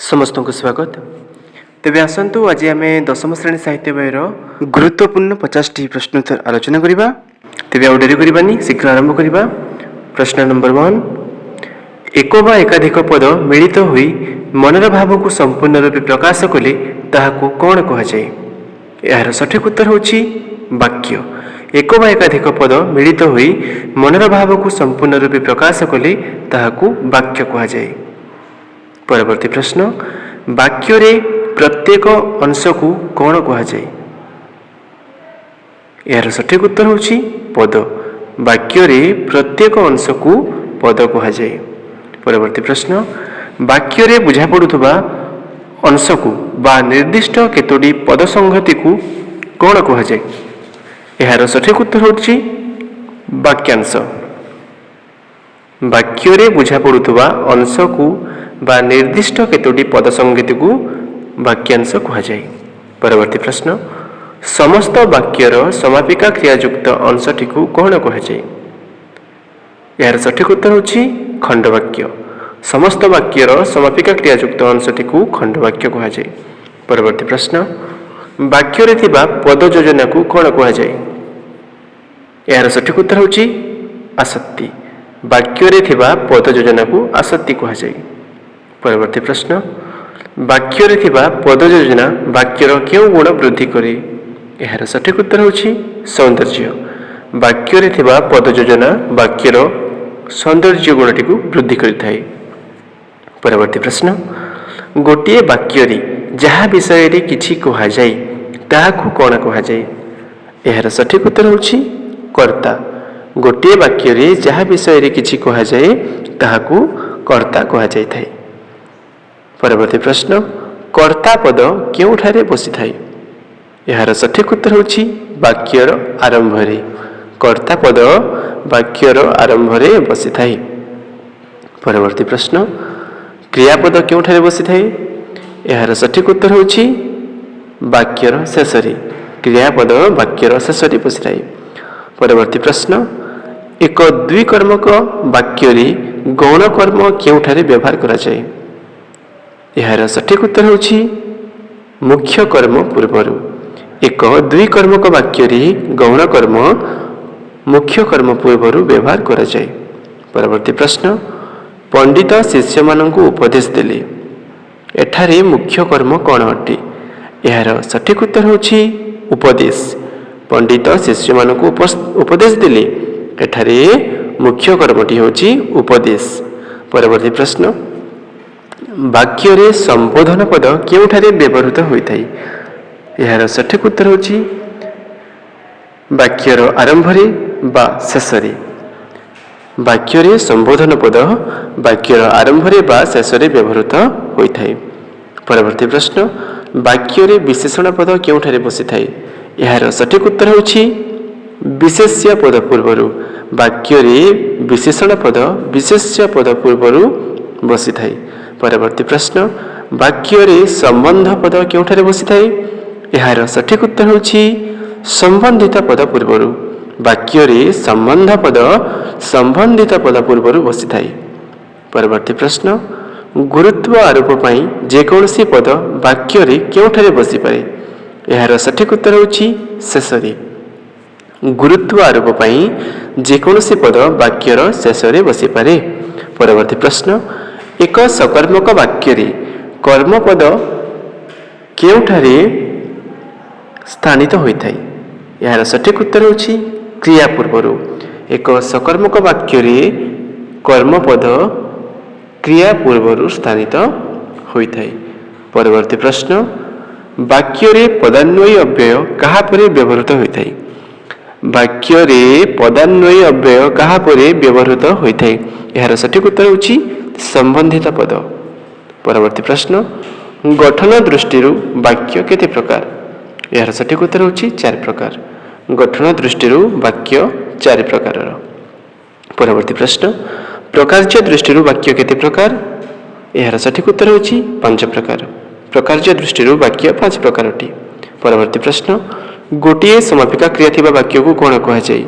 समस्त को स्वागत। तेज आसतु आज आम दशम श्रेणी साहित्य बहिर गुरुत्वपूर्ण 50टी प्रश्नोत्तर आलोचना करवा। तेज आउ डेरी करवानी शीघ्र आरंभ करवा। प्रश्न नंबर 1, एक बा एकाधिक पद मिलित होई मनर भाव को संपूर्ण रूपे प्रकाश कले ताहाकू कौन कहुए? यार सठिक उत्तर होछि वाक्य। एक बा एकाधिक पद मिलित होई मनर भाव को संपूर्ण रूपे प्रकाश कले ताहाकू वाक्य कहुए। परवर्ती प्रश्न, वाक्य रे प्रत्येक अंश को कौन कहुए? यार सठिक उत्तर होछि पद। वाक्य रे प्रत्येक अंश को पद कहुए। परवर्ती प्रश्न, वाक्य रे बुझा पड़ुथबा अंश को बा निर्दिष्ट केतोटी पद संगति को कौन कहुए? यार सठिक उत्तर होछि वाक्यांश। वाक्य रे बुझा पड़ुथबा अंश को बा निर्दिष्ट केतोटी पद संगति को वाक्यांश कहुए। परवर्ती प्रश्न, समस्त वाक्यर समापिका क्रियायुक्त अंशटी को कौन कहुए? यार सठिक उत्तर होछि खंडवाक्य। समस्त वाक्यर समापिका क्रियायुक्त अंशटी को खंडवाक्य कहुए। परवर्ती प्रश्न, वाक्य रे थिबा पद योजना को कौन कहुए? यार सठिक उत्तर होछि आसक्ति। वाक्य रे थिबा पद योजना को आसक्ति कहुए। परवर्ती प्रश्न, वाक्य रे थिबा पद योजना वाक्यर केउ गुण वृद्धि करे? यार सठिक उत्तर होछि सौंदर्य। वाक्य रे थिबा पद योजना वाक्यर सौंदर्य गुणटी को वृद्धि करिथाय। परवर्ती प्रश्न, गोटिए वाक्य रे जहा विषय रे किछि कहा जाय ताहाकू कोन कहा जाय? यार सठिक उत्तर होछि कर्ता। गोटिए वाक्य रे जहा विषय रे किछि कहा जाय ताहाकू कर्ता कहा जायथाय। परवर्ती प्रश्न, कर्ता पद केउठारे बसी थाए? यार सठिक उत्तर होछि वाक्यर आरंभ रे। कर्ता पद वाक्यर आरंभ रे बसी थाए। परवर्ती प्रश्न, क्रियापद केउठारे बसी थाए? यार सठिक उत्तर होछि वाक्यर शेष रे। क्रियापद वाक्यर शेष रे बसी थाए। परवर्ती प्रश्न, एक द्विकर्मक वाक्य रे गौण कर्म केउठारे व्यवहार करा जाय? यार सठिक उत्तर होछि मुख्य कर्म पूर्वरु। एक द्विकर्मक वाक्य रे गौण कर्म मुख्य कर्म पूर्वरु व्यवहार करा जाय। परवर्ती प्रश्न, पंडित शिष्य माननकु उपदेश देले एठारे मुख्य कर्म कौन अटे? यार सठिक उत्तर होछि उपदेश। पंडित शिष्य माननकु उपदेश देले एठारे मुख्य कर्मटी होछि उपदेश। परवर्ती प्रश्न, वाक्य रे संबोधन पद केउठारे व्यवहृत होइथाय? यार सठिक उत्तर होछि वाक्यर आरंभ रे बा शेष रे। वाक्य रे संबोधन पद वाक्यर आरंभ रे बा शेष रे व्यवहृत होइथाय। परवर्ती प्रश्न, वाक्य रे विशेषण पद केउठारे बसिथाय? यार सठिक उत्तर होछि विशेष्य पद पूर्वरु। वाक्य रे विशेषण पद विशेष्य पद पूर्वरु बसिथाय। परवर्ती प्रश्न, वाक्य रे संबंध पद केउठारे बसिथाय? यार सठिक उत्तर होछि संबंधित पद पूर्वरु। वाक्य रे संबंध पद संबंधित पद पूर्वरु बसिथाय। परवर्ती प्रश्न, गुरुत्व आरोप पई जे कोनसी पद वाक्य रे केउठारे बसि पारे? यार सठिक उत्तर होछि शेष रे। गुरुत्व आरोप पई जे कोनसी पद वाक्यर शेष रे बसि पारे। परवर्ती प्रश्न, एक सकर्मक वाक्य रे कर्मपद केउठारे स्थानित होइथाय? यार सठिक उत्तर होछि क्रिया पूर्वरु। एक सकर्मक वाक्य रे कर्मपद क्रिया पूर्वरु स्थानित होइथाय। परवर्ती प्रश्न, वाक्य रे पदान्वयी अव्यय कहा परे व्यवहृत होइथाय? वाक्य रे पदान्वयी अव्यय कहा परे व्यवहृत होइथाय? यार सठिक उत्तर होछि संबंधित पद। परवर्ती प्रश्न, गठन दृष्टि वाक्य केते प्रकार? यार सठिक उत्तर होछि 4 प्रकार। गठन दृष्टि वाक्य 4 प्रकार। परवर्ती प्रश्न, प्रकारज्य दृष्टि वाक्य केते प्रकार? यार सठिक उत्तर होछि 5 प्रकार। प्रकारज्य दृष्टि वाक्य 5 प्रकारटी। परवर्ती प्रश्न, गोटिए समापिका क्रिया थिबा वाक्य को कोन कहा जाय?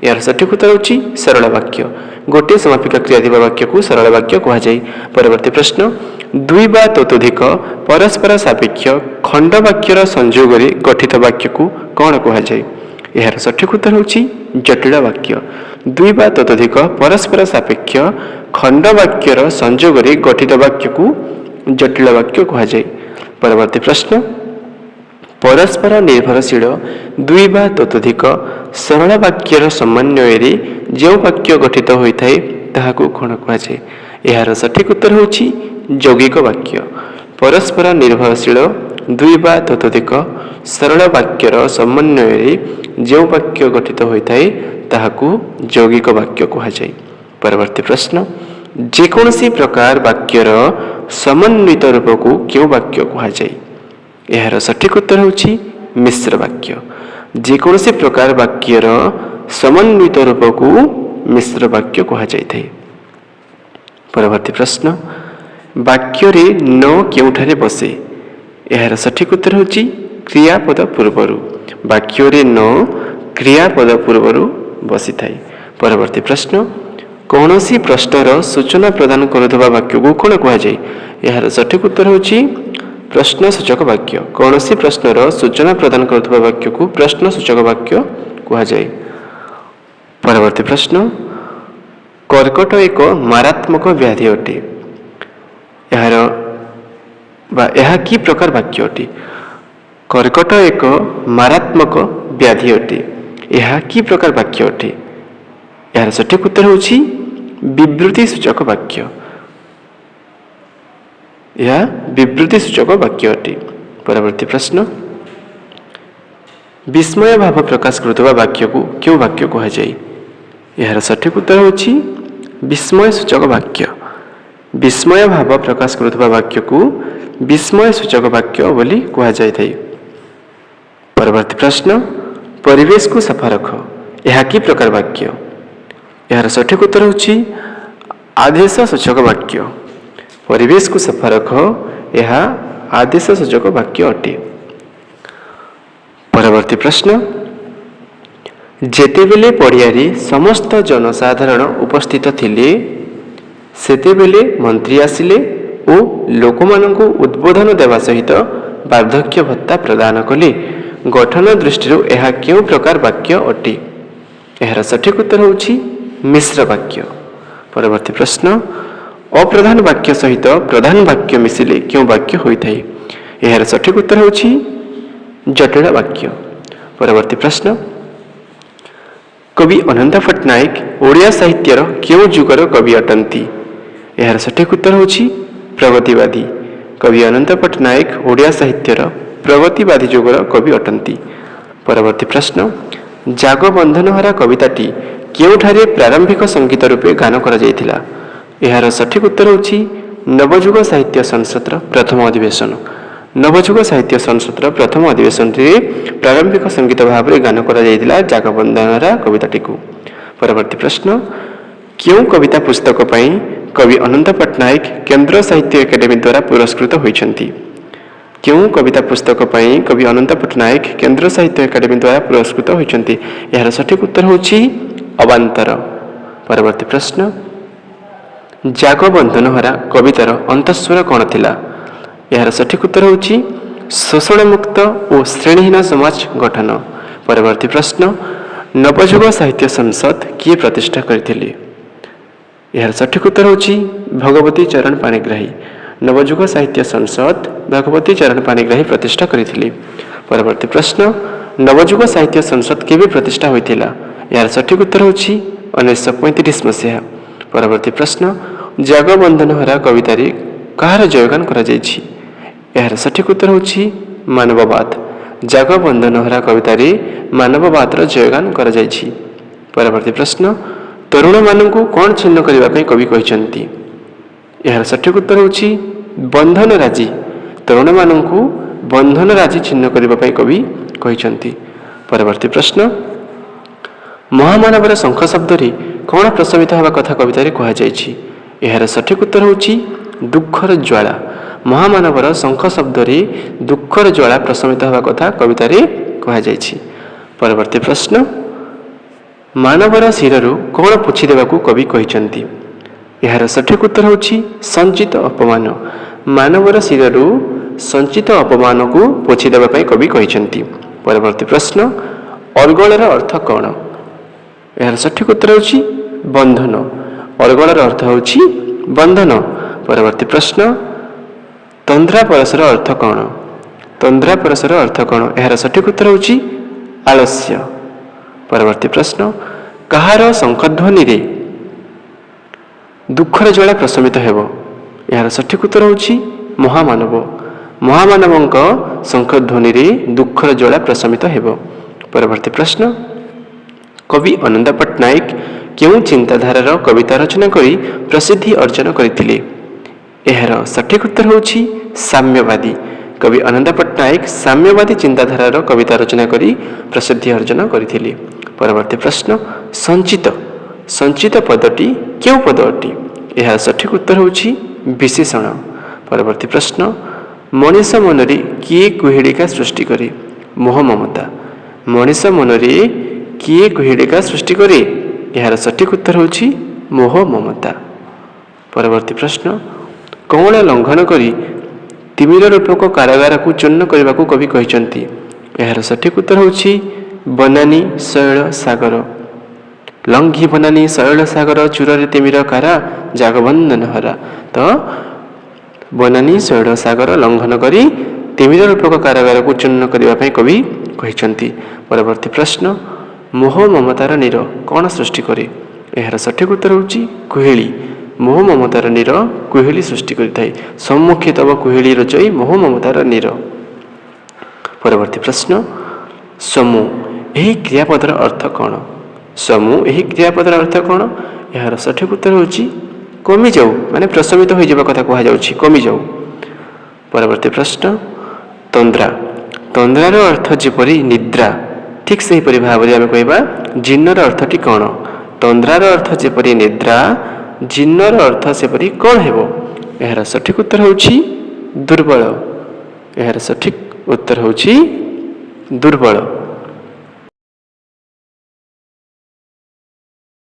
यार सठिक उत्तर होची सरल वाक्य। गोटे समापिका क्रिया थिबा वाक्य को सरल वाक्य कहा जाय। परवर्ती प्रश्न दुई बा ततोधिक परस्पर सापेक्ष खंड वाक्यर संयोग रे गठित वाक्य को कौन कहा जाय? यार सठिक उत्तर होची जटिल वाक्य। दुई बा ततोधिक परस्पर सापेक्ष खंड वाक्यर संयोग रे गठित वाक्य को जटिल वाक्य कहा जाय। परवर्ती प्रश्न परस्पर निर्भरशील दुई बा ततोधिक सरल वाक्यर समन्वय रे जो वाक्य गठित होइथाय ताहाकू कोन कहा जाय? यार सठिक उत्तर होची यौगिक वाक्य। परस्पर निर्भरशील दुई बा ततोधिक सरल वाक्यर समन्वय रे जो वाक्य गठित होइथाय ताहाकू यौगिक वाक्य कहा जाय। परवर्ती प्रश्न जेकोसी प्रकार वाक्यर समन्वित रूप को क्यों वाक्य कहा जाय? यार सठिक उत्तर होची मिश्र वाक्य। जेकोसी प्रकार वाक्यर समन्वित रूप को मिश्र वाक्य कहा जाय। परवर्ती प्रश्न वाक्य रे न केउठारे बसे? यार सठिक उत्तर होची क्रियापद पूर्वरु। वाक्य रे न क्रियापद पूर्वरु बसी थाए। परवर्ती प्रश्न कौनसी प्रश्नर सूचना प्रदान करुवा वाक्य को कौन कहा जाय? यार सठिक उत्तर होची प्रश्न सूचक वाक्य। कौनसी प्रश्नर सूचना प्रदान करुवा वाक्य को प्रश्न सूचक वाक्य कहा जाय। परवर्ती प्रश्न कर्कट एक मारात्मक व्याधि अटे। यह कि प्रकार वाक्य अटे? कर्कट एक मारात्मक व्याधि अटे। यह कि प्रकार वाक्य अटे? यार सठिक उत्तर होची विवृत्ति सूचक वाक्य। यह विवृत्ति सूचक वाक्य अटे। परवर्ती प्रश्न विस्मय भाव प्रकाश करुवा वाक्य को क्यों वाक्य कहा जाय? यार सठिक उत्तर होची विस्मय सूचक वाक्य। विस्मय भाव प्रकाश करुवा वाक्य को विस्मय सूचक वाक्य बोली कहा जाय थाई। परवर्ती प्रश्न परिवेश को सफा रख। यह कि प्रकार वाक्य? यार सठिक उत्तर होची आदेश सूचक वाक्य। परिवेश को सफा रख यह आदेश सूचक वाक्य अटे। परवर्ती प्रश्न जेतेबेले पड़ियारे समस्त जनसाधारण उपस्थित थिले सेतेबेले मंत्री आसिले और लोक माननकु उद्बोधन देवा सहित वार्धक्य भत्ता प्रदान कले। गठन दृष्टि यह क्यों प्रकार वाक्य अटे? यार सठिक उत्तर होची मिश्र वाक्य। परवर्ती प्रश्न अप्रधान वाक्य सहित प्रधान वाक्य मिसिले क्यों वाक्य होइथाय? यार सठिक उत्तर होची जटिल वाक्य। परवर्ती प्रश्न कवि अनंत पट्टनायक ओडिया साहित्यर क्यों जुगर कवि अटंती? यार सठिक उत्तर होची प्रगतिवादी। कवि अनंत पट्टनायक ओडिया साहित्यर प्रगतिवादी जुगर कवि अटंती। परवर्ती प्रश्न जागबंधनहरा कविताटी केउठारे प्रारंभिक संगीत रूपे गान करा जायथिला? यार सठिक उत्तर होची नवजुग साहित्य संसद प्रथम अधिवेशन। नवजुग साहित्य संसद प्रथम अधिवेशन रे प्रारंभिक संगीत भाव में गान करा जायथिला जागबंधनहरा कविताटी को। परवर्ती प्रश्न क्यों कविता पुस्तक पई कवि अनंत पट्टनायक केंद्र साहित्य एकेडमी द्वारा पुरस्कृत होइछंती? क्यों कविता पुस्तक पई कवि अनंत पट्टनायक केंद्र साहित्य एकेडमी द्वारा पुरस्कृत होइछंती? यार सठिक उत्तर होची अवांतर। परवर्ती प्रश्न जागबंधनहरा कवितार अंतस्वर कौन थिला? यार सठिक उत्तर होची शोषण मुक्त और श्रेणीहीन समाज गठन। परवर्ती प्रश्न नवजुग साहित्य संसद किए प्रतिष्ठा करथिले? यार सठिक उत्तर होची भगवती चरण पाणिग्राही। नवजुग साहित्य संसद भगवती चरण पाणिग्राही प्रतिष्ठा करथिले। परवर्ती प्रश्न नवजुग साहित्य संसद केबे प्रतिष्ठा होइथिला? यार सठिक उत्तर होची 1935 मसीहा। परवर्ती प्रश्न जागबंधनहरा कवितारे कहार जयगान करा जायछि? यार सठिक उत्तर होछि मानववाद। जागबंधनहरा कवितारे मानववादर जयगान करा जायछि। परवर्ती प्रश्न तरुण माननकु कोन छिन्न करिबा पई कवि कहिसंती? यार सठिक उत्तर होछि बंधन राजी। तरुण माननकु बंधन राजी छिन्न करिबा पई कवि कहिसंती। परवर्ती प्रश्न महामानवर शंख शब्द रे कौन प्रशमित हवा कथा कवितारे कहा जायछि? यार सठिक उत्तर होछि दुखर ज्वाला। महामानवर शंख शब्द रे दुखर ज्वाला प्रशमित हवा कथा कवितारे कहा जायछि। परवर्ती प्रश्न ମାନବର ଶିରରୁ କ'ଣ ପୋଛି ଦେବାକୁ କବି କହିଛନ୍ତି? ଏହାର ସଠିକ୍ ଉତ୍ତର ହେଉଛି ସଞ୍ଚିତ ଅପମାନ। ମାନବର ଶିରରୁ ସଞ୍ଚିତ ଅପମାନକୁ ପୋଛି ଦେବା ପାଇଁ କବି କହିଛନ୍ତି। ପରବର୍ତ୍ତୀ ପ୍ରଶ୍ନ, ଅର୍ଗଳର ଅର୍ଥ କ'ଣ? ଏହାର ସଠିକ୍ ଉତ୍ତର ହେଉଛି ବନ୍ଧନ। ଅର୍ଗଳର ଅର୍ଥ ହେଉଛି ବନ୍ଧନ। ପରବର୍ତ୍ତୀ ପ୍ରଶ୍ନ, ତନ୍ଦ୍ରାପରଶର ଅର୍ଥ କ'ଣ? ତନ୍ଦ୍ରାପରଶର ଅର୍ଥ କ'ଣ? ଏହାର ସଠିକ୍ ଉତ୍ତର ହେଉଛି ଆଳସ୍ୟ। ପରବର୍ତ୍ତୀ ପ୍ରଶ୍ନ, କାହାର ଶଙ୍ଖଧ୍ୱନିରେ ଦୁଃଖର ଜ୍ୱାଳା ପ୍ରଶମିତ ହେବ? ଏହାର ସଠିକ୍ ଉତ୍ତର ହେଉଛି ମହାମାନବ। ମହାମାନବଙ୍କ ଶଙ୍ଖଧ୍ୱନିରେ ଦୁଃଖର ଜ୍ୱାଳା ପ୍ରଶମିତ ହେବ। ପରବର୍ତ୍ତୀ ପ୍ରଶ୍ନ, କବି ଅନନ୍ତ ପଟ୍ଟନାୟକ କେଉଁ ଚିନ୍ତାଧାରାର କବିତା ରଚନା କରି ପ୍ରସିଦ୍ଧି ଅର୍ଜନ କରିଥିଲେ? ଏହାର ସଠିକ୍ ଉତ୍ତର ହେଉଛି ସାମ୍ୟବାଦୀ। କବି ଅନନ୍ତ ପଟ୍ଟନାୟକ ସାମ୍ୟବାଦୀ ଚିନ୍ତାଧାରାର କବିତା ରଚନା କରି ପ୍ରସିଦ୍ଧି ଅର୍ଜନ କରିଥିଲେ। ପରବର୍ତ୍ତୀ ପ୍ରଶ୍ନ, ସଞ୍ଚିତ। ସଞ୍ଚିତ ପଦଟି କେଉଁ ପଦ ଅଟେ? ଏହାର ସଠିକ୍ ଉତ୍ତର ହେଉଛି ବିଶେଷଣ। ପରବର୍ତ୍ତୀ ପ୍ରଶ୍ନ, ମଣିଷ ମନରେ କିଏ କୁହିଡ଼ିକା ସୃଷ୍ଟି କରେ? ମୋହ ମମତା। ମଣିଷ ମନରେ କିଏ କୁହିଡ଼ିକା ସୃଷ୍ଟି କରେ? ଏହାର ସଠିକ୍ ଉତ୍ତର ହେଉଛି ମୋହ ମମତା। ପରବର୍ତ୍ତୀ ପ୍ରଶ୍ନ, କଅଁଳ ଲଙ୍ଘନ କରି ତିମିର ରୂପକ କାରାଗାରକୁ ଚୂର୍ଣ୍ଣ କରିବାକୁ କବି କହିଛନ୍ତି? ଏହାର ସଠିକ୍ ଉତ୍ତର ହେଉଛି ବନାନୀ ଶୈଳ ସାଗର। ଲଙ୍ଘି ବନାନୀ ଶୈଳ ସାଗର ଚୂରରେ ତିମିର କାରା ଜାଗବନ୍ଦନ ହରା। ତ ବନାନୀ ଶୈଳ ସାଗର ଲଙ୍ଘନ କରି ତିମିର ରୂପକ କାରାଗାରକୁ ଚୂର୍ଣ୍ଣ କରିବା ପାଇଁ କବି କହିଛନ୍ତି। ପରବର୍ତ୍ତୀ ପ୍ରଶ୍ନ, ମୋହ ମମତାର ନୀର କ'ଣ ସୃଷ୍ଟି କରେ? ଏହାର ସଠିକ୍ ଉତ୍ତର ହେଉଛି କୁହେଳି। ମୋହ ମମତାର ନୀର କୁହେଳି ସୃଷ୍ଟି କରିଥାଏ। ସମ୍ମୁଖେ ତବ କୁହେଳି ରଚଇ ମୋହ ମମତାର ନୀର। ପରବର୍ତ୍ତୀ ପ୍ରଶ୍ନ, ସମୁ ଏହି କ୍ରିୟାପଦର ଅର୍ଥ କ'ଣ? ସମୁ ଏହି କ୍ରିୟାପଦର ଅର୍ଥ କ'ଣ? ଏହାର ସଠିକ୍ ଉତ୍ତର ହେଉଛି କମିଯାଉ, ମାନେ ପ୍ରଶମିତ ହୋଇଯିବା କଥା କୁହାଯାଉଛି, କମିଯାଉ। ପରବର୍ତ୍ତୀ ପ୍ରଶ୍ନ, ତନ୍ଦ୍ରା। ତନ୍ଦ୍ରାର ଅର୍ଥ ଯେପରି ନିଦ୍ରା, ଠିକ୍ ସେହିପରି ଭାବରେ ଆମେ କହିବା ଜୀର୍ଣ୍ଣର ଅର୍ଥଟି କ'ଣ? ତନ୍ଦ୍ରାର ଅର୍ଥ ଯେପରି ନିଦ୍ରା, ଜୀର୍ଣ୍ଣର ଅର୍ଥ ସେପରି କ'ଣ ହେବ? ଏହାର ସଠିକ୍ ଉତ୍ତର ହେଉଛି ଦୁର୍ବଳ। ଏହାର ସଠିକ୍ ଉତ୍ତର ହେଉଛି ଦୁର୍ବଳ।